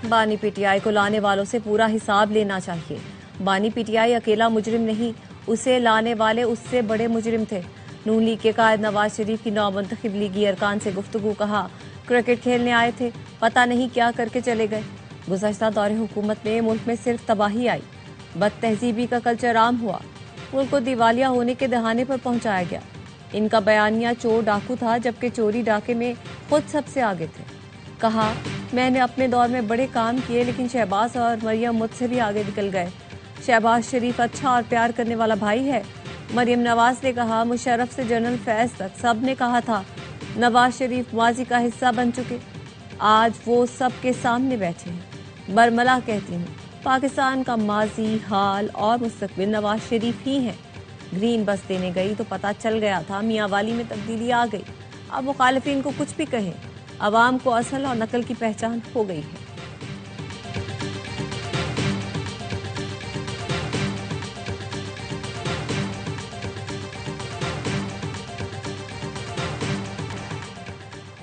बानी पीटीआई को लाने वालों से पूरा हिसाब लेना चाहिए। बानी पीटीआई अकेला मुजरिम नहीं, उसे लाने वाले उससे बड़े मुजरिम थे। नून लीग के कायद नवाज शरीफ की नौमुंतखब लीगी अरकान से गुफ्तगू, कहा क्रिकेट खेलने आए थे, पता नहीं क्या करके चले गए। गुज़श्ता दौरे हुकूमत में मुल्क में सिर्फ तबाही आई, बद तहजीबी का कल्चर आम हुआ, मुल्क को दिवालिया होने के दहाने पर पहुंचाया गया। इनका बयानिया चोर डाकू था, जबकि चोरी डाके में खुद सबसे आगे थे। कहा मैंने अपने दौर में बड़े काम किए, लेकिन शहबाज और मरियम मुझसे भी आगे निकल गए। शहबाज शरीफ अच्छा और प्यार करने वाला भाई है। मरियम नवाज ने कहा मुशर्रफ से जनरल फैज तक सब ने कहा था नवाज शरीफ माजी का हिस्सा बन चुके, आज वो सबके सामने बैठे हैं। बरमला कहती हूँ पाकिस्तान का माजी, हाल और मुस्तकबिल नवाज शरीफ ही हैं। ग्रीन बस देने गई तो पता चल गया था मियाँ वाली में तब्दीली आ गई। अब मुखालिफिन को कुछ भी कहें, अवाम को असल और नकल की पहचान हो गई है।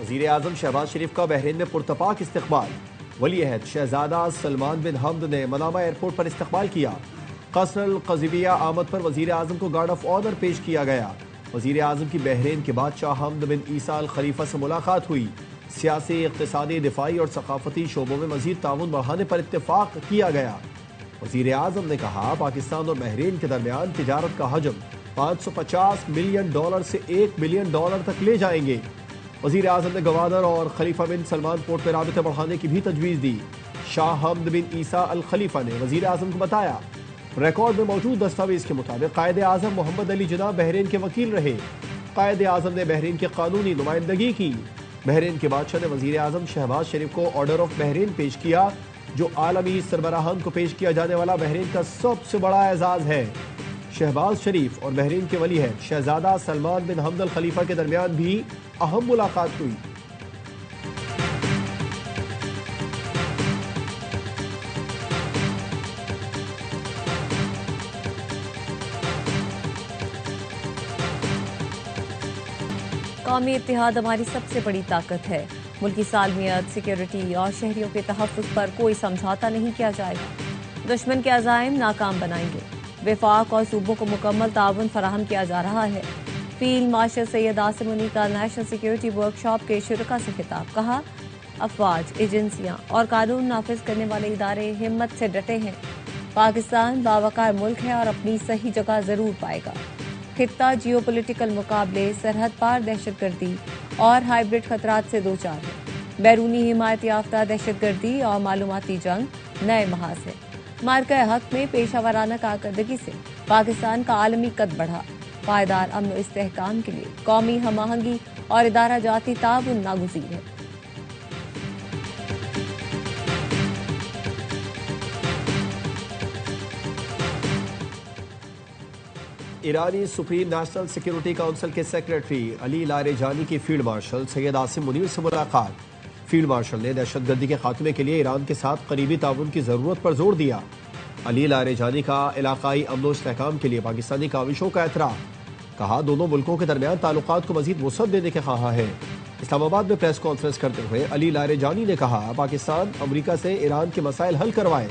वज़ीर आज़म शहबाज शरीफ का बहरीन में पुरतपाक इस्तकबाल। वली अहद शहजादा सलमान बिन हमद ने मनामा एयरपोर्ट पर इस्तकबाल किया। कसरल क़ज़ीबिया आमद पर वज़ीर आज़म को गार्ड ऑफ ऑनर पेश किया गया। वज़ीर आज़म की बहरीन के बादशाह हमद बिन ईसा अल खलीफा से मुलाकात हुई। सियासी, इक़्तिसादी, दिफाई और सकाफती शोबों में मज़ीद ताउन बढ़ाने पर इत्तेफाक किया गया। वज़ीर आज़म ने कहा पाकिस्तान और बहरीन के दरमियान तिजारत का हजम $550 मिलियन से $1 बिलियन तक ले जाएंगे। वज़ीर आज़म ने गवर्नर और खलीफा बिन सलमान पोर्ट पर राबिते बढ़ाने की भी तजवीज़ दी। शाह हमद बिन ईसा अल खलीफा ने वज़ीर आज़म को बताया रिकॉर्ड में मौजूद दस्तावेज के मुताबिक कायद आज़म मोहम्मद अली जिन्ना बहरीन के वकील रहे। कायद आज़म ने बहरीन की कानूनी नुमाइंदगी की। बहरीन के बादशाह ने वज़ीर आज़म शहबाज शरीफ को ऑर्डर ऑफ बहरीन पेश किया, जो आलमी सरबराहान को पेश किया जाने वाला बहरीन का सबसे बड़ा एजाज़ है। शहबाज शरीफ और बहरीन के वली है शहजादा सलमान बिन हमद अल खलीफा के दरमियान भी अहम मुलाकात हुई। कौमी इत्तेहाद हमारी सबसे बड़ी ताकत है। मुल्की सालमियत, सिक्योरिटी और शहरियों के तहफ़्फ़ुज़ पर कोई समझौता नहीं किया जाएगा। दुश्मन के अज़ाइम नाकाम बनाएंगे। वफाक और सूबों को मुकम्मल ताउन फराहम किया जा रहा है। फील्ड मार्शल सैयद आसिम मुनी का नेशनल सिक्योरिटी वर्कशॉप के शुरका से खिताब, कहा अफवाज, एजेंसियाँ और कानून नाफिज करने वाले इदारे हिम्मत से डटे हैं। पाकिस्तान बावकार मुल्क है और अपनी सही जगह ज़रूर पाएगा। खित्ता जियोपॉलिटिकल मुकाबले, सरहद पार दहशतगर्दी और हाइब्रिड खतरात से दो चार है। बैरूनी हिमायत याफ्ता दहशतगर्दी और मालूमाती जंग नए महाज है। मार्का हक में पेशावराना कारकर्दगी से पाकिस्तान का आलमी कद बढ़ा। पायदार अमन इस्तेहकाम के लिए कौमी हम आहंगी और इदारा जाती ताउन नागुज़ीर है। ईरानी सुप्रीम नेशनल सिक्योरिटी काउंसिल के सेक्रेटरी अली लारेजानी की फील्ड मार्शल सैयद आसिम मुनीर से मुलाकात। फील्ड मार्शल ने दहशतगर्दी के खात्मे के लिए ईरान के साथ करीबी ताउन की जरूरत पर जोर दिया। अली लारेजानी का इलाकाई अमन इस्तेहकाम के लिए पाकिस्तानी काविशों का एतराफ़, कहा दोनों मुल्कों के दरमियान ताल्लुकात को मजीद वसअत देने के ख्वाह है। इस्लामाबाद में प्रेस कॉन्फ्रेंस करते हुए अली लारेजानी ने कहा पाकिस्तान अमरीका से ईरान के मसाइल हल करवाए।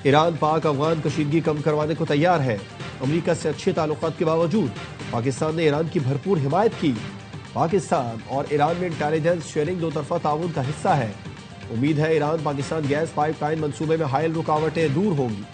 ईरान पाक अफगान कशीदगी कम करवाने को तैयार है। अमरीका से अच्छे ताल्लुकात के बावजूद पाकिस्तान ने ईरान की भरपूर हिमायत की। पाकिस्तान और ईरान में इंटेलिजेंस शेयरिंग दो तरफा ताउन का हिस्सा है। उम्मीद है ईरान पाकिस्तान गैस पाइपलाइन मंसूबे में हायल रुकावटें दूर होंगी।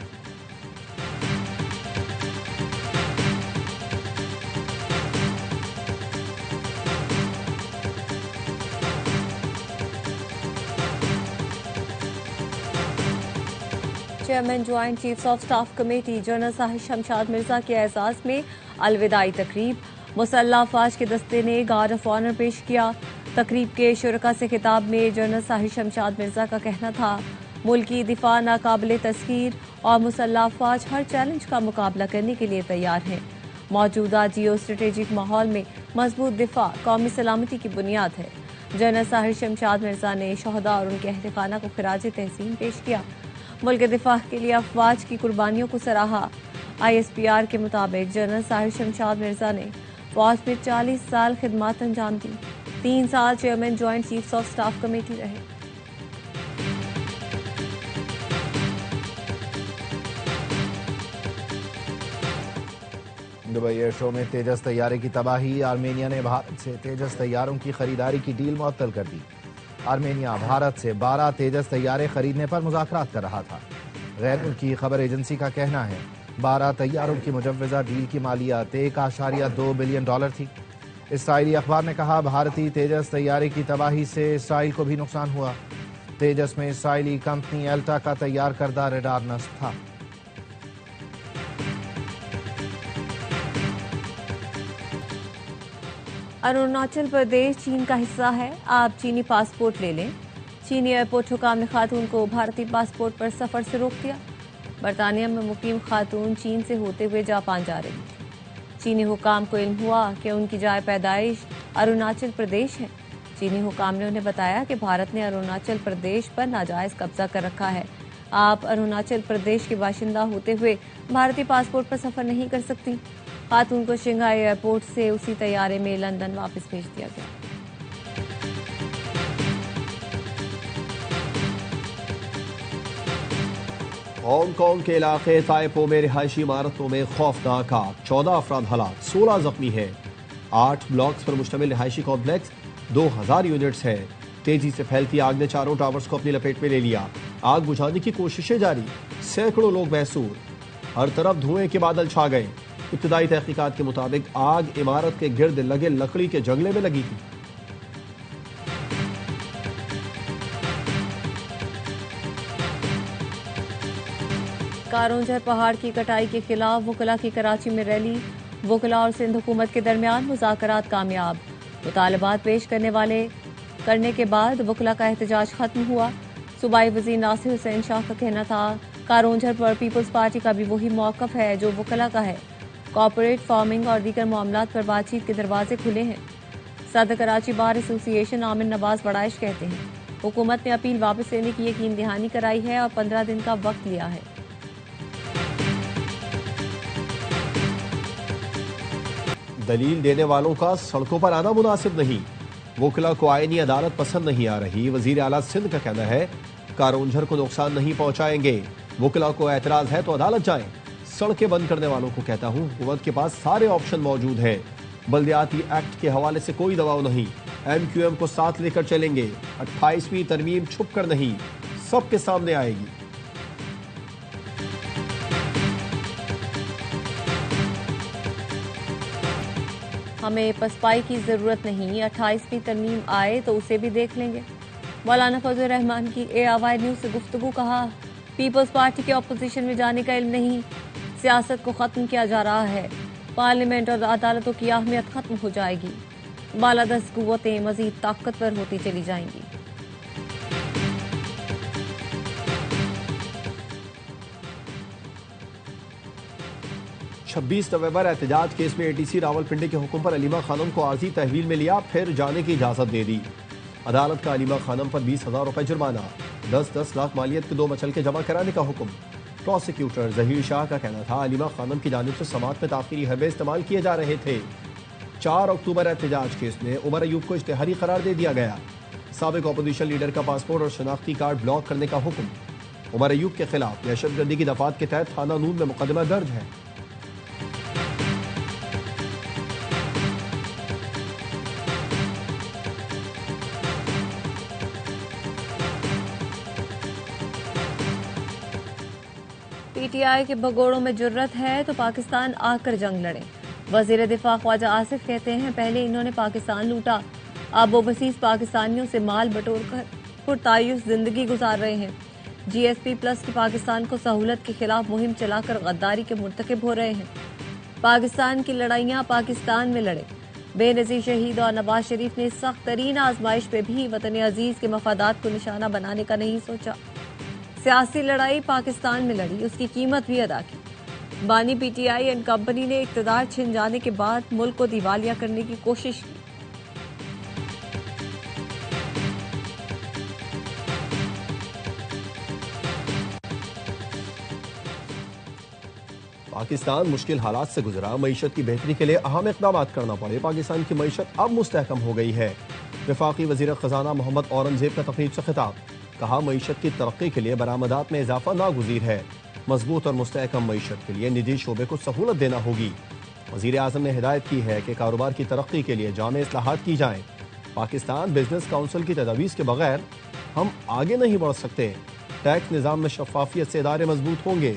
Chairman joint chiefs of staff committee general Sahib Shamshad Mirza के एजाज में अलविदाई तकरीब। मुसल्लह अफवाज के दस्ते ने गार्ड ऑफ ऑनर पेश किया। तकरीब के शुरका से खिताब में जनरल साहिब शमशाद मिर्जा का कहना था मुल्की दिफा नाकाबिले तस्खीर और मुसल्लह अफवाज हर चैलेंज का मुकाबला करने के लिए तैयार हैं। मौजूदा जियो स्ट्रेटेजिक माहौल में मजबूत दिफा कौमी सलामती की बुनियाद है। जनरल साहिब शमशाद मिर्जा ने शहदा और उनके अहल खाना को खिराज तहसीन पेश किया। मुल्क दिफा के लिए अफवाज की कुर्बानियों को सराहा। ISPR के मुताबिक जनरल साहिब शमशाद मिर्जा ने फौज में 40 साल खिदमत अंजाम दी। 3 साल chairman joint chiefs of staff committee रहे। दुबई एयर शो में तेजस तैयारे की तबाही। आर्मेनिया ने भारत से तेजस तैयारों की खरीदारी की डील मुअत्तल कर दी। आर्मेनिया भारत से 12 तेजस तैयारे खरीदने पर मुज़ाकरात कर रहा था। गैर मुल्की खबर एजेंसी का कहना है 12 तैयारों की मुजव्वजा डील की मालियात $1.2 बिलियन थी। इसराइली अखबार ने कहा भारतीय तेजस तैयारे की तबाही से इसराइल को भी नुकसान हुआ। तेजस में इसराइली कंपनी एल्टा का तैयार करदा रडार नस्ब था। अरुणाचल प्रदेश चीन का हिस्सा है, आप चीनी पासपोर्ट ले लें। चीनी एयरपोर्ट हुकाम ने खातून को भारतीय पासपोर्ट पर सफर से रोक दिया। बरतानिया में मुकीम खातून चीन से होते हुए जापान जा रही थी। चीनी हुकाम को इल्म हुआ कि उनकी जाए पैदाइश अरुणाचल प्रदेश है। चीनी हुकाम ने उन्हें बताया कि भारत ने अरुणाचल प्रदेश पर नाजायज कब्जा कर रखा है। आप अरुणाचल प्रदेश के बाशिंदा होते हुए भारतीय पासपोर्ट पर सफर नहीं कर सकती। खातून को शंघाई एयरपोर्ट से उसी तैयारे में लंदन वापस भेज दिया गया। हांगकांग के इलाके ताइपो में रिहायशी इमारतों में खौफनाक आग, 14 अफराद हलाक, 16 जख्मी है। 8 ब्लॉक्स पर मुश्तमिल रिहायशी कॉम्प्लेक्स, 2000 यूनिट्स है। तेजी से फैलती आग ने चारों टावर्स को अपनी लपेट में ले लिया। आग बुझाने की कोशिशें जारी, सैकड़ों लोग महसूर। हर तरफ धुएं के बादल छा गए। इब्तिदाई तहकीकात के मुताबिक आग इमारत के गिर्द लगे लकड़ी के जंगले में लगी थी। कारोंझर पहाड़ की कटाई के खिलाफ वकला की कराची में रैली। वकला और सिंध हुकूमत के दरमियान मुज़ाकरात कामयाब। मुतालबात पेश करने के बाद वकला का एहतजाज खत्म हुआ। सूबाई वज़ीर नासिर हुसैन शाह का कहना था कारोंझर पर पीपल्स पार्टी का भी वही मौक़िफ़ है जो वकला का है। कॉर्पोरेट फार्मिंग और दीगर मामलात पर बातचीत के दरवाजे खुले हैं। सदर कराची बार एसोसिएशन आमिर नवाज बड़ाइश कहते हैं हुकूमत ने अपील वापस लेने की यकीन दहानी कराई है और 15 दिन का वक्त लिया है। दलील देने वालों का सड़कों पर आना मुनासिब नहीं। वकला को आईनी अदालत पसंद नहीं आ रही। वजीर आला सिंध का कहना है कारोंझर को नुकसान नहीं पहुंचाएंगे। वकला को एतराज है तो अदालत जाएं। सड़कें बंद करने वालों को कहता हूं हुकूमत के पास सारे ऑप्शन मौजूद है। बल्दियाती एक्ट के हवाले से कोई दबाव नहीं। MQM को साथ लेकर चलेंगे। 28वीं तरमीम छुप कर नहीं, सबके सामने आएगी। हमें पसपाई की जरूरत नहीं, 28वीं तरमीम आए तो उसे भी देख लेंगे। मौलाना फजल रहमान की ARY न्यूज से गुफ्तगू। कहा पीपल्स पार्टी के अपोजिशन में जाने का इल्म नहीं, सियासत को खत्म किया जा रहा है। पार्लियामेंट और अदालतों की अहमियत खत्म हो जाएगी। बालादस्त कुव्वतें मजीद ताकतवर होती चली जाएंगी। छब्बीस नवंबर एहतजाज केस में ATC रावलपिंडी के हुक्म पर अलीमा खानम को आर्जी तहवील में लिया, फिर जाने की इजाजत दे दी। अदालत का अलीमा खानम पर 20,000 रुपए जुर्माना, 10-10 लाख मालियत के 2 मचलके जमा कराने का हुक्म। प्रोसिक्यूटर जहीर शाह का कहना था अलीमा खानम की जानिब से समात में ताखीरी हरबे इस्तेमाल किए जा रहे थे। 4 अक्टूबर एहतजाज केस में उमर अयूब को इश्तेहारी करार दे दिया गया। साबिक अपोजिशन लीडर का पासपोर्ट और शनाख्ती कार्ड ब्लॉक करने का हुक्म। उमर अयूब के खिलाफ दहशतगर्दी की दफात के तहत थाना नून में मुकदमा दर्ज है। PTI के भगोड़ों में जुर्रत है तो पाकिस्तान आकर जंग लड़े। वजीर दिफा ख्वाजा आसिफ कहते हैं पहले इन्होंने पाकिस्तान लूटा, अब ओवरसीज पाकिस्तानियों से माल बटोर कर पुरतायुश जिंदगी गुजार रहे हैं। GSP+ की पाकिस्तान को सहूलत के खिलाफ मुहिम चलाकर गद्दारी के मुर्तकिब हो रहे हैं। पाकिस्तान की लड़ाइयाँ पाकिस्तान में लड़े। बेनजीर शहीद और नवाज शरीफ ने सख्त तरीन आजमाइश पे भी वतन अजीज के मफादात को निशाना बनाने का नहीं सोचा। सियासी लड़ाई पाकिस्तान में लड़ी, उसकी कीमत भी अदा की। बानी PTI एंड कंपनी ने इक़्तिदार छिन जाने के बाद मुल्क को दिवालिया करने की कोशिश की। पाकिस्तान मुश्किल हालात से गुजरा, मईशत की बेहतरी के लिए अहम इक़दाम करना पड़े। पाकिस्तान की मईशत अब मुस्तहकम हो गई है। वफाकी वज़ीर ख़ज़ाना मोहम्मद औरंगज़ेब का तकरीब से खिताब। कहा मईशत की तरक्की के लिए बरामदात में इजाफा नागुज़ीर है। मजबूत और मुस्तहकम मईशत के लिए निजी शोबे को सहूलत देना होगी। वज़ीर आज़म ने हिदायत की है कि कारोबार की तरक्की के लिए जामे इस्लाहात की जाएं। पाकिस्तान बिजनेस काउंसिल की तजवीज़ के बगैर हम आगे नहीं बढ़ सकते। टैक्स निज़ाम में शफाफियत से इदारे मजबूत होंगे।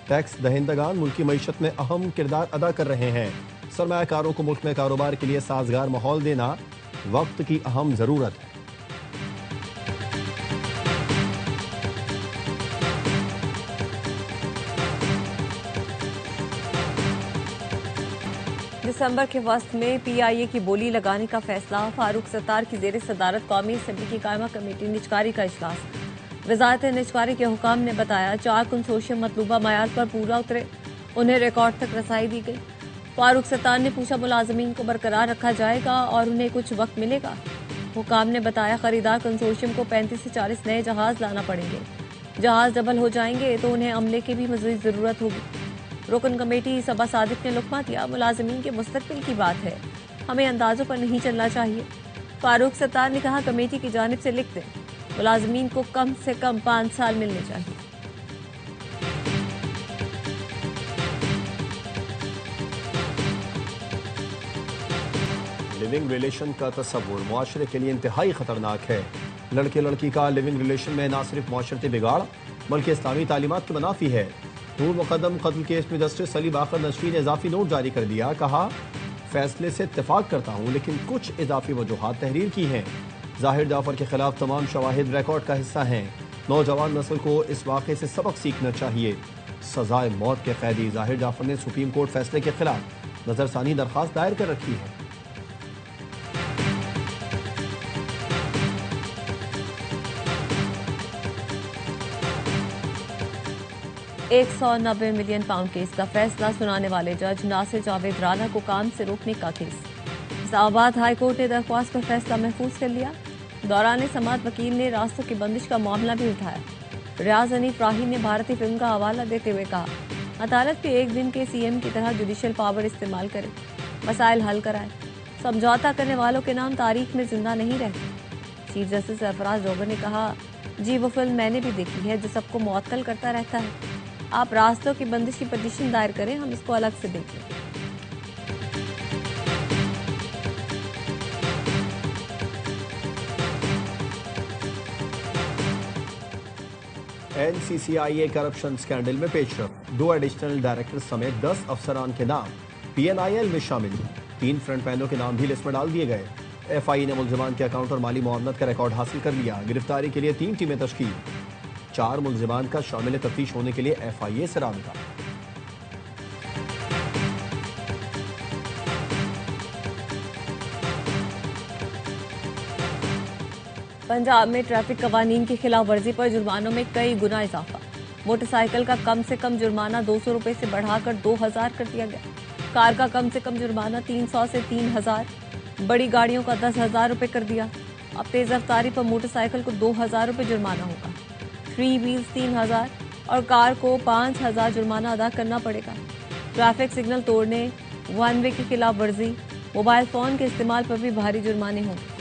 टैक्स दहिंदगान मुल्क की मईशत में अहम किरदार अदा कर रहे हैं। सरमायाकारों को मुल्क में कारोबार के लिए साजगार माहौल देना वक्त की अहम ज़रूरत है। दिसंबर के वक्त में PIA की बोली लगाने का फैसला। फारूक सत्तार की जेर सदारत कौमी असम्बली की कायमा कमेटी निजकारी का इजलास। वजारत निजकारी के हुकाम ने बताया 4 कंसोर्शियम मतलूबा मयार पर पूरा उतरे, उन्हें रिकॉर्ड तक रसाई दी गई। फारूक सत्तार ने पूछा मुलाजमीन को बरकरार रखा जाएगा और उन्हें कुछ वक्त मिलेगा। हुकाम ने बताया खरीदार कंसोर्शियम को 35 से 40 नए जहाज लाना पड़ेंगे। जहाज डबल हो जाएंगे तो उन्हें अमले की भी मज़ीद ज़रूरत होगी। रुकन कमेटी सबा सादिक ने लुकमा दिया, मुलाजमीन के मुस्तकबिल की बात है, हमें अंदाजों पर नहीं चलना चाहिए। फारूक सत्तार ने कहा कमेटी की जानिब से लिख दें, मुलाजमीन को कम से कम 5 साल मिलने चाहिए। लिविंग रिलेशन का तस्वुर मुआशरे के लिए इंतहाई खतरनाक है। लड़के लड़की का लिविंग रिलेशन में न सिर्फ मुआशरती बिगाड़ बल्कि इस्लामी तालीमात के मुनाफी है। पूर्व मुकदम कत्ल केस में जस्टिस अली बाकर नशवी ने इजाफी नोट जारी कर दिया। कहा फैसले से इत्तेफाक करता हूँ लेकिन कुछ इजाफी वजूहात तहरीर की हैं। जाहिर जाफर के खिलाफ तमाम शवाहिद रिकॉर्ड का हिस्सा हैं। नौजवान नस्ल को इस वाक़े से सबक सीखना चाहिए। सजाए मौत के कैदी जाहिर जाफर ने सुप्रीम कोर्ट फैसले के खिलाफ नजरसानी दरख्वास्त दायर कर रखी है। £190 मिलियन केस का फैसला सुनाने वाले जज नासिर जावेद राना को काम से रोकने का केस। इस्लामाबाद हाई कोर्ट ने दरख्वास्त पर फैसला महफूज कर लिया। दौरान समाअत वकील ने रास्तों की बंदिश का मामला भी उठाया। रियाज हनीफ राही ने भारतीय फिल्म का हवाला देते हुए कहा अदालत के एक दिन के CM की तरह जुडिशल पावर इस्तेमाल करे, मसाइल हल कराए। समझौता करने वालों के नाम तारीख में जिंदा नहीं रहते। चीफ जस्टिस सरफराज डोगर ने कहा जी वो फिल्म मैंने भी देखी है जो सबको मुअत्तल करता रहता है। आप रास्तों की बंदिश की पिटीशन दायर करें, हम इसको अलग से देख लेंगे। NCCIA करप्शन स्कैंडल में पेशरफ। 2 एडिशनल डायरेक्टर समेत 10 अफसरान के नाम PNIL में शामिल। 3 फ्रंटमैनों के नाम भी लिस्ट में डाल दिए गए। FI ने मुलजिमान के अकाउंट और माली मुआवनत का रिकॉर्ड हासिल कर लिया। गिरफ्तारी के लिए 3 टीमें तश्कील। 4 मुलजिमान का शामिल तफ्तीश होने के लिए FIA से राबिता। पंजाब में ट्रैफिक कवानीन की खिलाफ वर्जी पर जुर्मानों में कई गुना इजाफा। मोटरसाइकिल का कम से कम जुर्माना 200 रुपए से बढ़ाकर 2000 कर दिया गया। कार का कम से कम जुर्माना 300 से 3000, बड़ी गाड़ियों का 10,000 रुपए कर दिया। अब तेज रफ्तारी पर मोटरसाइकिल को 2000 रुपए जुर्माना होगा। 3 व्हील्स 3000 और कार को 5000 जुर्माना अदा करना पड़ेगा। ट्रैफिक सिग्नल तोड़ने, 1 वे की खिलाफ वर्जी, मोबाइल फोन के इस्तेमाल पर भी भारी जुर्माने होंगे।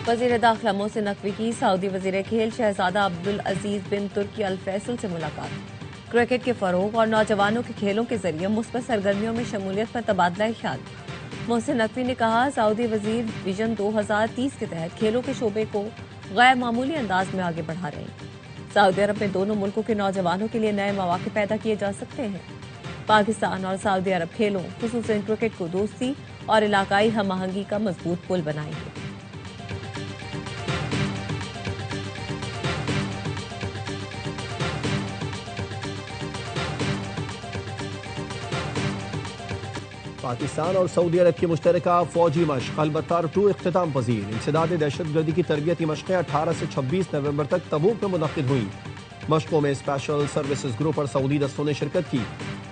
वजीर दाखिला मोहसिन नकवी की सऊदी वजीर खेल शहजादा अब्दुल अजीज बिन तुर्की अल फैसल से मुलाकात। क्रिकेट के फरोग और नौजवानों के खेलों के जरिए मुस्बत सरगर्मियों में शमूलियत पर तबादला ख्याल। मोहसिन नकवी ने कहा सऊदी वजीर विजन 2030 के तहत खेलों के शोबे को गैर मामूली अंदाज में आगे बढ़ा रहे हैं। सऊदी अरब में दोनों मुल्कों के नौजवानों के लिए नए मौके पैदा किए जा सकते हैं। पाकिस्तान और सऊदी अरब खेलों खुसूसन क्रिकेट को दोस्ती और इलाकाई हम आहंगी का मजबूत पुल बनाएंगे। पाकिस्तान और सऊदी अरब की मुश्तरका फौजी मशक अल-बत्तार 2 इख्तिताम पजीर। इंसदाद दहशतगर्दी की तरबियती मशक़ें 18 से 26 नवंबर तक तबूक में मुनक़्क़िद हुई। मशक़ों में स्पेशल सर्विसेज ग्रुप और सऊदी दस्तों ने शिरकत की।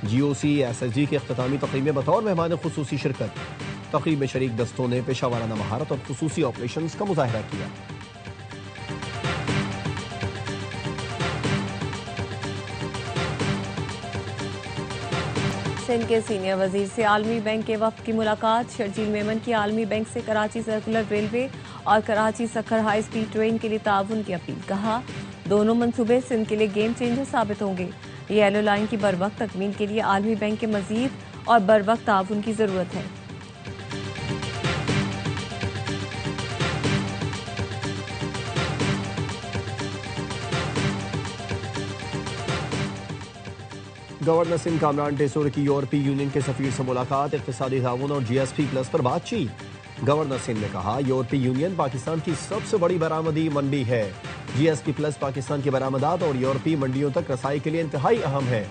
GOC SSG की इख्तितामी तक़रीब में बतौर मेहमान खुसूसी शिरकत। तक़रीब में शरीक दस्तों ने पेशावराना महारत और खुसूसी ऑपरेशंस का मुजाहिरा किया। सिंध के सीनियर वजीर से आलमी बैंक के वफ्द की मुलाकात। शर्जील मेमन की आलमी बैंक से कराची सर्कुलर रेलवे और Karachi Sukkur high speed train के लिए ताउन की अपील। कहा दोनों मंसूबे सिंध के लिए गेम चेंजर साबित होंगे। येलो लाइन की बरवक्त तकमील के लिए आलमी बैंक के मजीद और बरवक्त ताउन की जरूरत है। गवर्नर सिंह कामरान टेसोर की यूरोपीय यूनियन के सफीर से मुलाकात, इक्तिसादी ताउन और GSP प्लस पर बातचीत। गवर्नर सिंह ने कहा, यूरोपीय यूनियन पाकिस्तान की सबसे बड़ी बरामदी मंडी है। GSP प्लस पाकिस्तान की बरामदात और यूरोपीय मंडियों तक रसाई के लिए इंतहाई अहम है।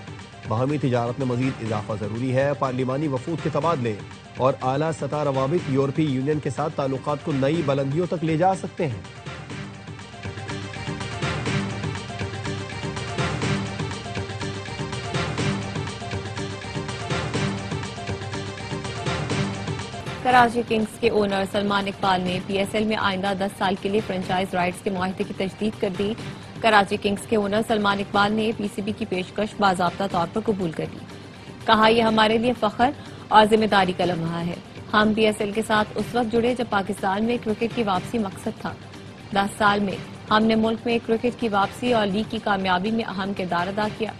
बाहमी तिजारत में मजीद इजाफा जरूरी है। पार्लिमानी वफूद के तबादले और आला सतह रवाबित यूरोपीय यूनियन के साथ ताल्लुकात को नई बुलंदियों तक ले जा सकते हैं। कराची किंग्स के ओनर सलमान इकबाल ने PSL में आइंदा 10 साल के लिए फ्रेंचाइज राइट्स के मुआहदे की तजदीद कर दी। कराची किंग्स के ओनर सलमान इकबाल ने PCB की पेशकश बाज़ाब्ता तौर पर कबूल कर ली। कहा, यह हमारे लिए फख्र और जिम्मेदारी का लम्हा है। हम PSL के साथ उस वक्त जुड़े जब पाकिस्तान में क्रिकेट की वापसी मकसद था। 10 साल में हमने मुल्क में क्रिकेट की वापसी और लीग की कामयाबी में अहम किरदार अदा किया।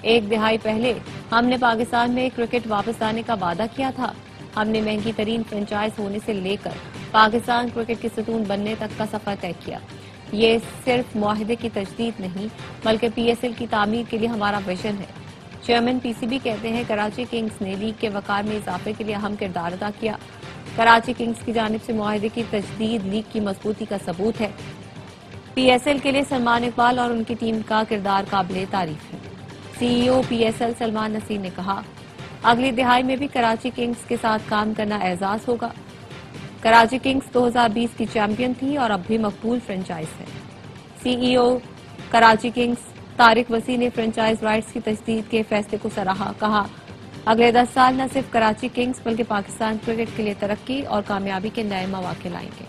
एक दिहाई पहले हमने पाकिस्तान में क्रिकेट वापस लाने का वादा किया था। हमने महंगी तरीन फ्रेंचाइज होने से लेकर पाकिस्तान क्रिकेट के सतून बनने तक का सफर तय किया। ये सिर्फ मुआहदे की तजदीद नहीं बल्कि PSL की तामीर के लिए हमारा विजन है। चेयरमैन PCB कहते हैं, कराची किंग्स ने लीग के वकार में इजाफे के लिए अहम किरदार अदा किया। कराची किंग्स की जानिब से मुआहदे की तजदीद लीग की मजबूती का सबूत है। PSL के लिए सलमान इकबाल और उनकी टीम का किरदार काबिल तारीफ है। CEO PSL सलमान नसीर ने कहा, अगली दिहाई में भी कराची किंग्स के साथ काम करना एजाज होगा। कराची किंग्स 2020 की चैंपियन थी और अब भी मकबूल फ्रेंचाइज है। CEO कराची किंग्स तारिक वसी ने फ्रेंचाइज राइट्स की तजदीद के फैसले को सराहा। कहा, अगले 10 साल न सिर्फ कराची किंग्स बल्कि पाकिस्तान क्रिकेट के लिए तरक्की और कामयाबी के नए मौके लाएंगे।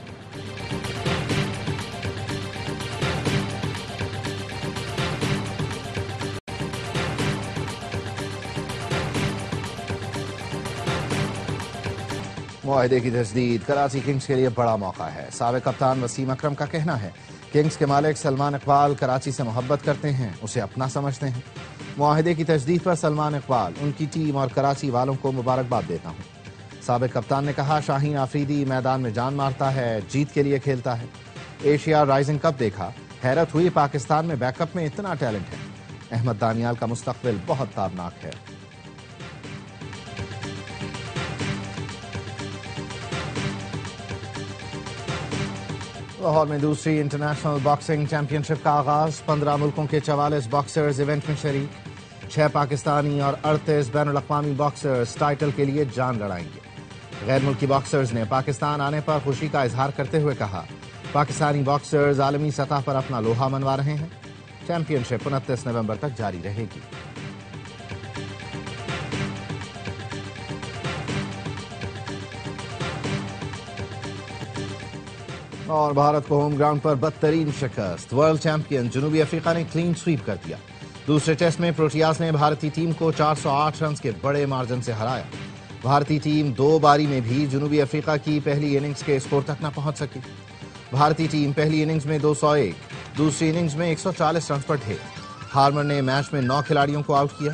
मुआहदे की तजदीद कराची किंग्स के लिए बड़ा मौका है। साबिक कप्तान वसीम अकरम का कहना है, किंग्स के मालिक सलमान इकबाल कराची से मोहब्बत करते हैं, उसे अपना समझते हैं। मुआहदे की तजदीद पर सलमान इकबाल, उनकी टीम और कराची वालों को मुबारकबाद देता हूँ। साबिक कप्तान ने कहा, शाहीन आफरीदी मैदान में जान मारता है, जीत के लिए खेलता है। एशिया राइजिंग कप देखा, हैरत हुई पाकिस्तान में बैकअप में इतना टैलेंट है। अहमद दानियाल का मुस्तकबिल बहुत ताबनाक है। लाहौर में दूसरी इंटरनेशनल बॉक्सिंग चैंपियनशिप का आगाज। 15 मुल्कों के 44 बॉक्सर्स इवेंट में शरीक। 6 पाकिस्तानी और 38 बैनुल-अक़वामी बॉक्सर्स टाइटल के लिए जान लड़ाएंगे। गैर मुल्की बॉक्सर्स ने पाकिस्तान आने पर खुशी का इजहार करते हुए कहा, पाकिस्तानी बॉक्सर्स आलमी सतह पर अपना लोहा मनवा रहे हैं। चैंपियनशिप 29 नवंबर तक जारी रहेगी। और भारत को होम ग्राउंड पर बदतरीन शिकस्त। वर्ल्ड चैंपियन जनूबी अफ्रीका ने क्लीन स्वीप कर दिया। दूसरे टेस्ट में प्रोटियास ने भारतीय टीम को 408 रन के बड़े मार्जिन से हराया। भारतीय टीम 2 बारी में भी जनूबी अफ्रीका की पहली इनिंग्स के स्कोर तक न पहुंच सकी। भारतीय टीम पहली इनिंग्स में 201, दूसरी इनिंग्स में 140 रन पर ढे। हार्मर ने मैच में 9 खिलाड़ियों को आउट किया।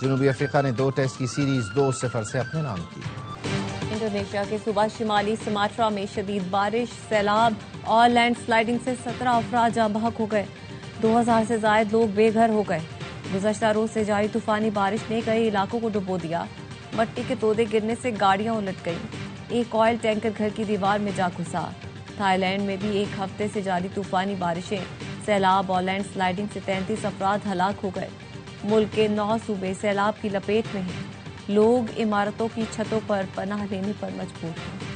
जनूबी अफ्रीका ने 2 टेस्ट की सीरीज 2-0 से अपने नाम की। इंडोनेशिया के सूबा शिमाली सुमात्रा में शदीद बारिश, सैलाब और लैंडस्लाइडिंग से 17 अफराद जाँ बहक हो गए। 2000 से ज्यादा लोग बेघर हो गए। गुज़श्ता रोज से जारी तूफानी बारिश ने कई इलाकों को डुबो दिया। मट्टी के तोदे गिरने से गाड़ियां उलट गईं। एक ऑयल टैंकर घर की दीवार में जा घुसा। थाईलैंड में भी एक हफ्ते से जारी तूफानी बारिशें, सैलाब और लैंडस्लाइडिंग से 33 अफराद हलाक हो गए। मुल्क के 9 सूबे सैलाब की लपेट में हैं। लोग इमारतों की छतों पर पनाह लेने पर मजबूर हैं।